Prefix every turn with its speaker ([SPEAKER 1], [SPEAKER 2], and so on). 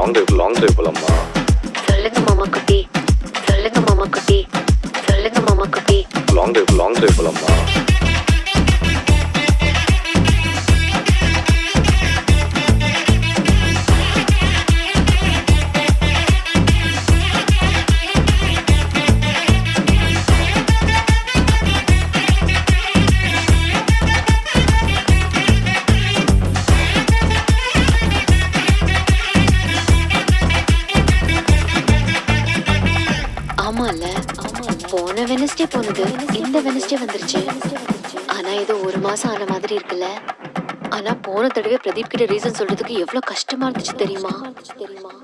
[SPEAKER 1] Long drive போலாமா?
[SPEAKER 2] சொல்லுங்க மாமா குட்டி, சொல்லுங்க மாமா குட்டி, சொல்லுங்க மாமா குட்டி.
[SPEAKER 1] லாங் டிரைவ் போலாமா?
[SPEAKER 2] ஆமால, போன வெனஸ்டே போனது இந்த வெனஸ்டே வந்துருச்சு. ஆனா இது 1 மாசம் ஆன மாதிரி இருக்குல்ல. ஆனா போன தடவை பிரதீப் கிட்ட ரீசன் சொல்றதுக்கு எவ்வளவு கஷ்டமா இருந்துச்சு தெரியுமா?